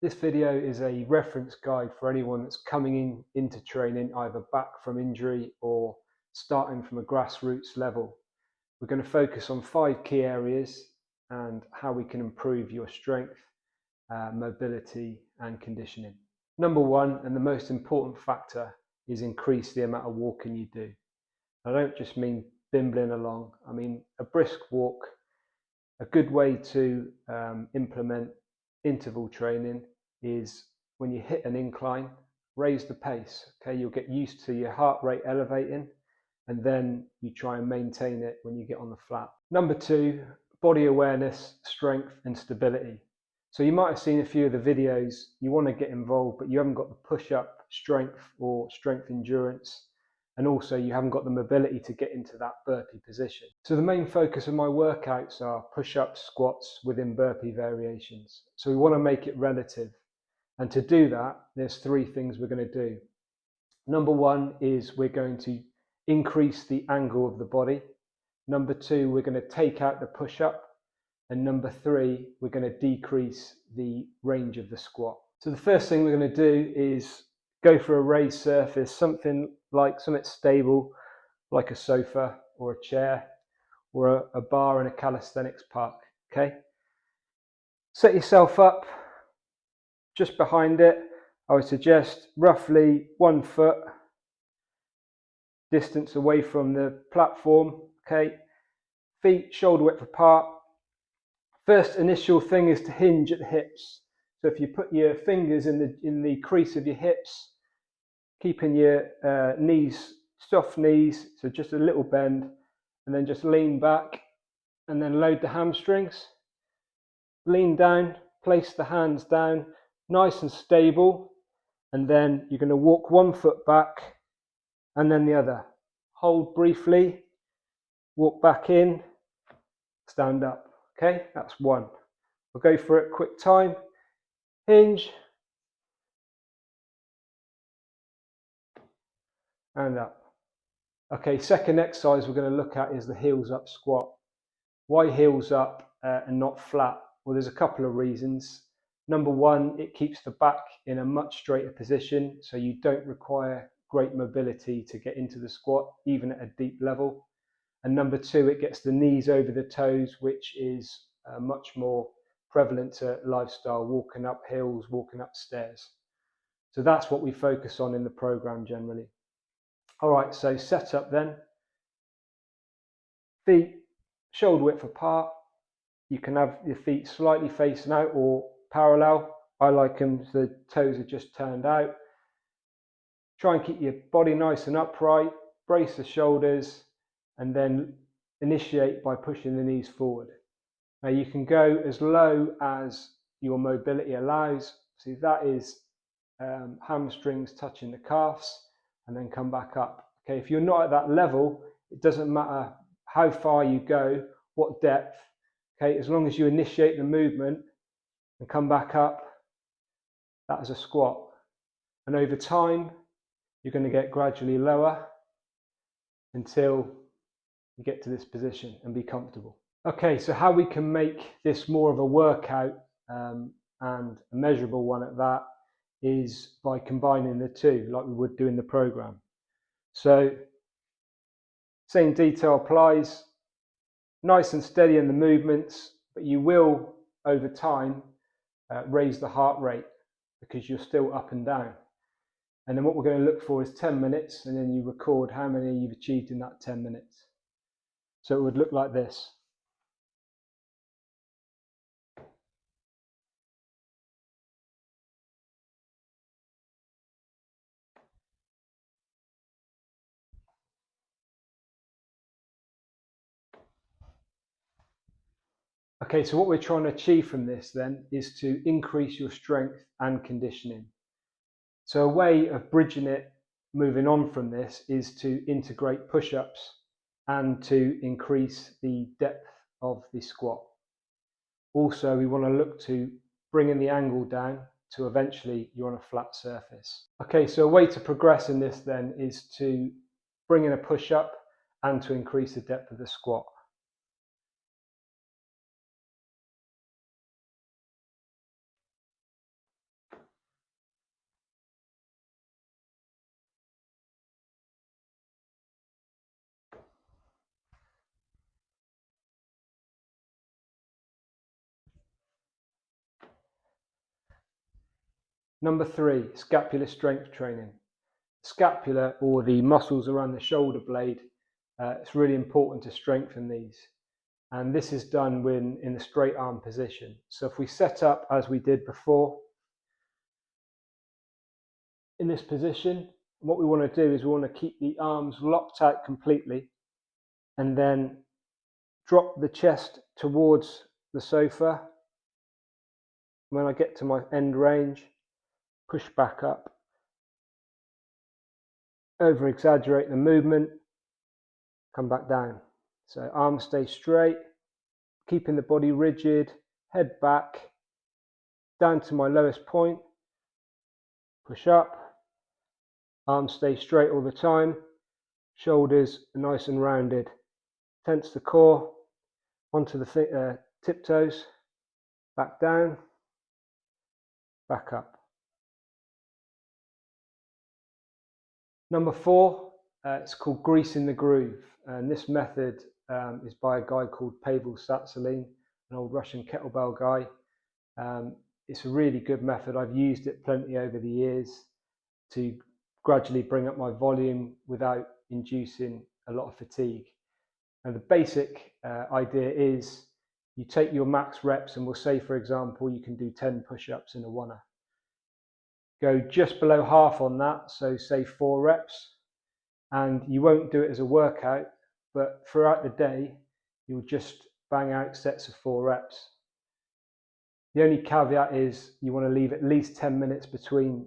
This video is a reference guide for anyone that's coming into training either back from injury or starting from a grassroots level. We're going to focus on 5 key areas and how we can improve your strength, mobility and conditioning. Number 1, and the most important factor, is increase the amount of walking you do. I don't just mean bimbling along, I mean a brisk walk. A good way to implement interval training is when you hit an incline, raise the pace. Okay, you'll get used to your heart rate elevating, and then you try and maintain it when you get on the flat. Number 2, body awareness, strength and stability. So you might have seen a few of the videos, you want to get involved, but you haven't got the push-up strength or strength endurance, and also you haven't got the mobility to get into that burpee position. So the main focus of my workouts are push-ups, squats within burpee variations. So we want to make it relative. And to do that, there's 3 things we're going to do. Number 1 is we're going to increase the angle of the body. Number 2, we're going to take out the push-up. And number 3, we're going to decrease the range of the squat. So the first thing we're going to do is go for a raised surface, something stable, like a sofa or a chair or a bar in a calisthenics park. Okay, set yourself up just behind it. I would suggest roughly 1 foot distance away from the platform. Okay, feet shoulder width apart. First initial thing is to hinge at the hips. So if you put your fingers in the crease of your hips, keeping your knees, soft knees, so just a little bend, and then just lean back and then load the hamstrings. Lean down, place the hands down, nice and stable, and then you're going to walk 1 foot back and then the other. Hold briefly, walk back in, stand up. Okay, that's 1. We'll go for it quick time. Hinge and up. Okay, second exercise we're going to look at is the heels up squat. Why heels up and not flat? Well, there's a couple of reasons. Number 1, it keeps the back in a much straighter position, so you don't require great mobility to get into the squat, even at a deep level. And number 2, it gets the knees over the toes, which is much more prevalent to lifestyle, walking up hills, walking up stairs. So that's what we focus on in the program generally. All right, so set up then. Feet shoulder width apart. You can have your feet slightly facing out or parallel. I like them so the toes are just turned out. Try and keep your body nice and upright. Brace the shoulders and then initiate by pushing the knees forward. Now you can go as low as your mobility allows. See, that is hamstrings touching the calves, and then come back up. Okay, if you're not at that level, it doesn't matter how far you go, what depth. Okay, as long as you initiate the movement and come back up, that is a squat. And over time, you're going to get gradually lower until you get to this position and be comfortable. Okay, so how we can make this more of a workout and a measurable one at that is by combining the 2 like we would do in the program. So same detail applies, nice and steady in the movements, but you will over time raise the heart rate because you're still up and down. And then what we're going to look for is 10 minutes, and then you record how many you've achieved in that 10 minutes. So it would look like this. Okay, so what we're trying to achieve from this then is to increase your strength and conditioning. So a way of bridging it, moving on from this, is to integrate push-ups and to increase the depth of the squat. Also, we want to look to bringing the angle down to eventually you're on a flat surface. Okay, so a way to progress in this then is to bring in a push-up and to increase the depth of the squat. Number 3, scapular strength training. Scapula, or the muscles around the shoulder blade, it's really important to strengthen these. And this is done when in the straight arm position. So if we set up as we did before, in this position, what we want to do is we want to keep the arms locked out completely and then drop the chest towards the sofa. When I get to my end range, push back up, over exaggerate the movement, come back down. So arms stay straight, keeping the body rigid, head back, down to my lowest point, push up, arms stay straight all the time, shoulders are nice and rounded, tense the core, onto the tiptoes, back down, back up. Number 4, it's called greasing the groove, and this method is by a guy called Pavel, an old Russian kettlebell guy. It's a really good method. I've used it plenty over the years to gradually bring up my volume without inducing a lot of fatigue. And the basic idea is you take your max reps, and we'll say, for example, you can do 10 push-ups in a oneer. Go just below half on that, so say 4 reps, and you won't do it as a workout, but throughout the day you'll just bang out sets of 4 reps. The only caveat is you want to leave at least 10 minutes between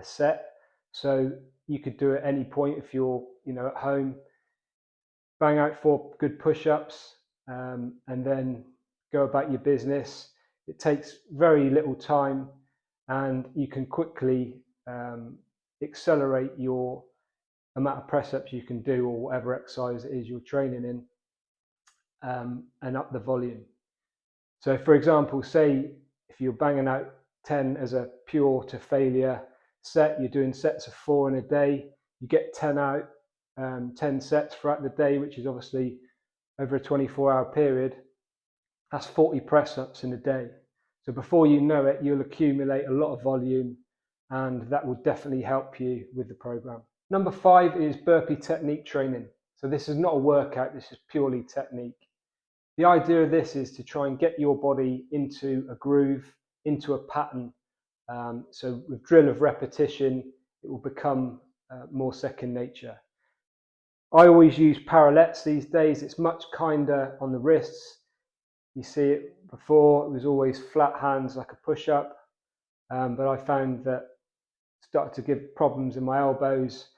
a set, so you could do it at any point if you're at home, bang out 4 good push-ups, and then go about your business. It takes very little time, and you can quickly accelerate your amount of press-ups you can do, or whatever exercise it is you're training in, and up the volume. So for example, say if you're banging out 10 as a pure to failure set, you're doing sets of 4 in a day, you get 10 out, 10 sets throughout the day, which is obviously over a 24-hour period. That's 40 press-ups in a day. So before you know it, you'll accumulate a lot of volume, and that will definitely help you with the program. Number 5 is burpee technique training. So this is not a workout, this is purely technique. The idea of this is to try and get your body into a groove, into a pattern. So with drill of repetition, it will become more second nature. I always use parallettes these days. It's much kinder on the wrists. You see it before, it was always flat hands like a push-up, but I found that it started to give problems in my elbows.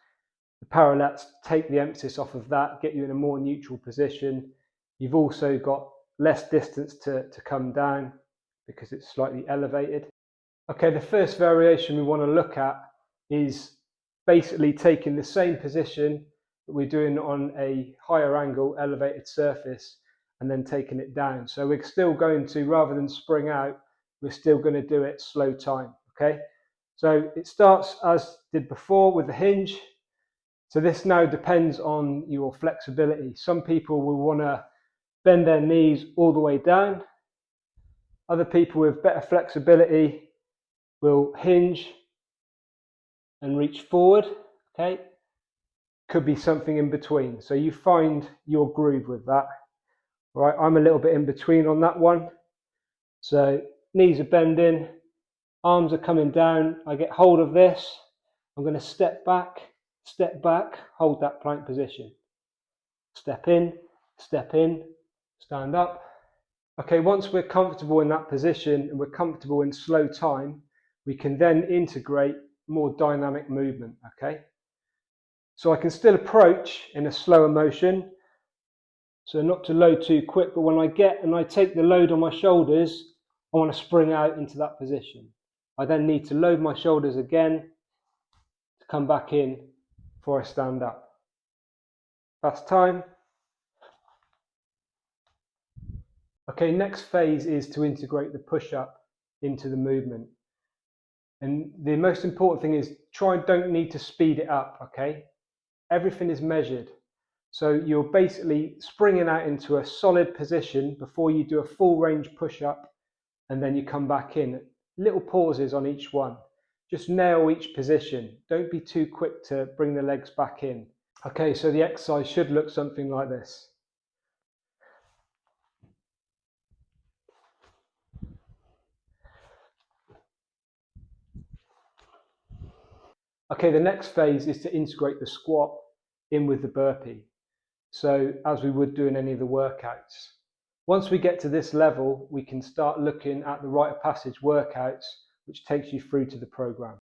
The parallettes take the emphasis off of that, get you in a more neutral position. You've also got less distance to come down because it's slightly elevated. Okay, the first variation we want to look at is basically taking the same position that we're doing on a higher angle elevated surface and then taking it down. So we're still going to, rather than spring out, we're still going to do it slow time, okay? So it starts as did before with the hinge. So this now depends on your flexibility. Some people will want to bend their knees all the way down. Other people with better flexibility will hinge and reach forward, okay? Could be something in between. So you find your groove with that. Right, I'm a little bit in between on that one. So knees are bending, arms are coming down. I get hold of this. I'm going to step back, hold that plank position. Step in, stand up. Okay, once we're comfortable in that position and we're comfortable in slow time, we can then integrate more dynamic movement, okay? So I can still approach in a slower motion, so not to load too quick, but when I get and I take the load on my shoulders, I want to spring out into that position. I then need to load my shoulders again to come back in before I stand up. That's time. Okay, next phase is to integrate the push-up into the movement. And the most important thing is don't need to speed it up, okay? Everything is measured. So you're basically springing out into a solid position before you do a full range push-up, and then you come back in. Little pauses on each one, Just nail each position. Don't be too quick to bring the legs back in. Okay, so the exercise should look something like this. Okay, the next phase is to integrate the squat in with the burpee. So as we would do in any of the workouts. Once we get to this level, we can start looking at the Rite of Passage workouts, which takes you through to the program.